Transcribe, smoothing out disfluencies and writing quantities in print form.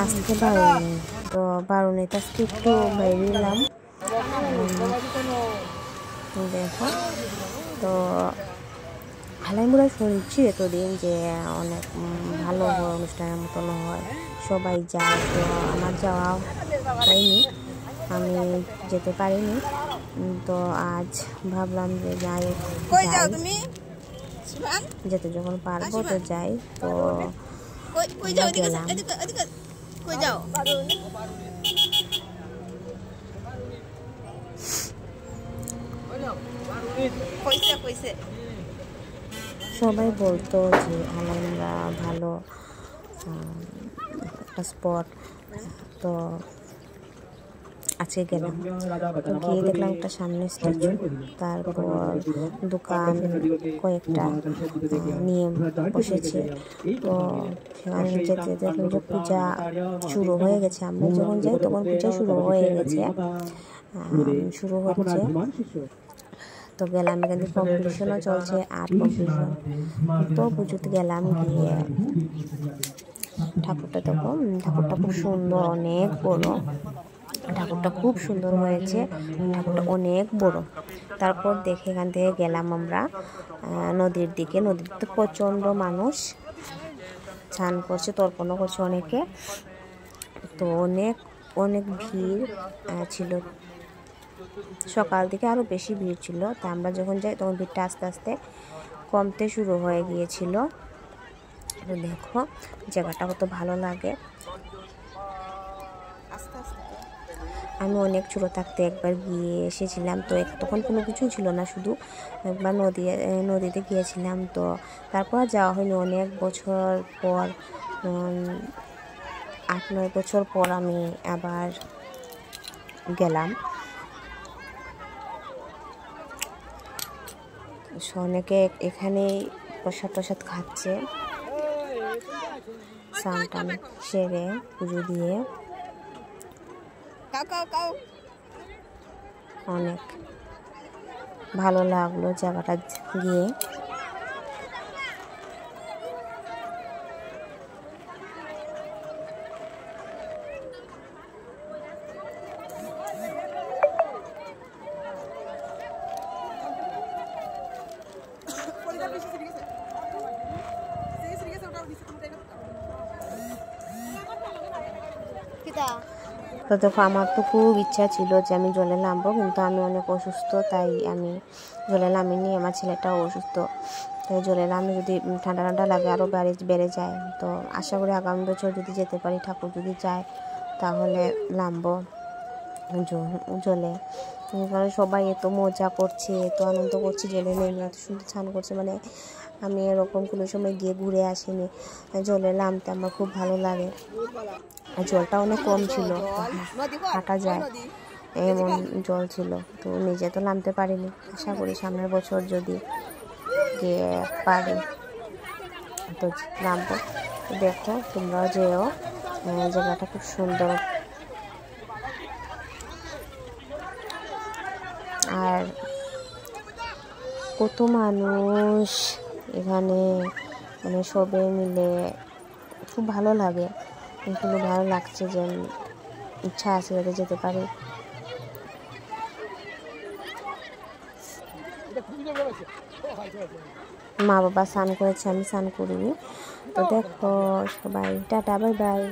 আজকে বারুনি, তো বারুনিতে আজকে একটু বাইরে এলাম। দেখো, তো হালাইমুড়া শুনছি এতদিন যে অনেক ভালো হয়, অনুষ্ঠানের মতন হয়, সবাই যায়। তো আমার যাওয়া হয়নি, আমি যেতে পারিনি। তো আজ ভাবলাম যে যাই, যেতে যখন পারবো তো যাই। তো গেলাম। সবাই বলতো যে হালাইমুড়া ভালো একটা স্পট। তো আজকে গেলাম, তো গিয়ে দেখলাম একটা সামনে স্ট্যাচু, তারপর দোকান কয়েকটা নিয়ে বসেছে। তো সেখানে যেতে দেখলাম যে পূজা শুরু হয়ে গেছে। আমরা যখন যাই তখন পূজা শুরু হয়ে গেছে, শুরু হচ্ছে। তো গেলাম, এখানে কম্পিটিশনও চলছে, আর্ট কম্পিটিশন। তো পুজোতে গেলাম, গিয়ে ঠাকুরটা দেখো, ঠাকুরটা খুব সুন্দর, অনেক বড়। ঠাকুরটা খুব সুন্দর হয়েছে, ঠাকুরটা অনেক বড়। তারপর দেখে এখান থেকে গেলাম আমরা নদীর দিকে। নদীতে প্রচণ্ড মানুষ স্নান করছে, তর্পণও করছে অনেকে। তো অনেক অনেক ভিড় ছিল, সকাল থেকে আরও বেশি ভিড় ছিল। তা আমরা যখন যাই তখন ভিড়টা আস্তে আস্তে কমতে শুরু হয়ে গিয়েছিল। তো দেখো জায়গাটা কত ভালো লাগে। আমি অনেক ছোটো থাকতে একবার গিয়ে এসেছিলাম, তো তখন কোনো কিছুই ছিল না, শুধু একবার নদীতে গিয়েছিলাম। তো তারপর যাওয়া হয়নি, অনেক বছর পর, 8-9 বছর পর আমি আবার গেলাম। অনেকে এখানেই প্রসাদ টসাদ খাচ্ছে, স্নান টান সেরে পুজো দিয়ে। অনেক ভালো লাগলো জায়গাটা গিয়ে। তো দেখো, আমার তো খুব ইচ্ছা ছিল যে আমি জলে নামবো, কিন্তু আমি অনেক অসুস্থ, তাই আমি জলে নামিনি। আমার ছেলেটাও অসুস্থ, তাই জলে নামলে যদি ঠান্ডা ঠান্ডা লাগে আরও বেড়ে যায়। তো আশা করি আগামী বছর যদি যেতে পারি, ঠাকুর যদি চায়, তাহলে নামবো জলে। কারণ সবাই এত মজা করছে, এত আনন্দ করছে, জলে নেমে এত সুন্দর স্নান করছে, মানে আমি এরকম কোনো সময় গিয়ে ঘুরে আসিনি। জলে নামতে আমার খুব ভালো লাগে, আর জলটা অনেক কম ছিল, হাঁটা যায় এমন জল ছিল। তো নিজে তো নামতে পারিনি, আশা করি সামনের বছর যদি গিয়ে পারি তো নামবো। দেখো তোমরাও যেও, জায়গাটা খুব সুন্দর। আর কত মানুষ এখানে, মানে সবাই মিলে খুব ভালো লাগে। খুব ভালো লাগছে যে ইচ্ছা আছে যাতে যেতে পারি। মা বাবা স্নান করেছে, আমি স্নান করিনি। তো দেখো সবাই, টাটা, বাই বাই।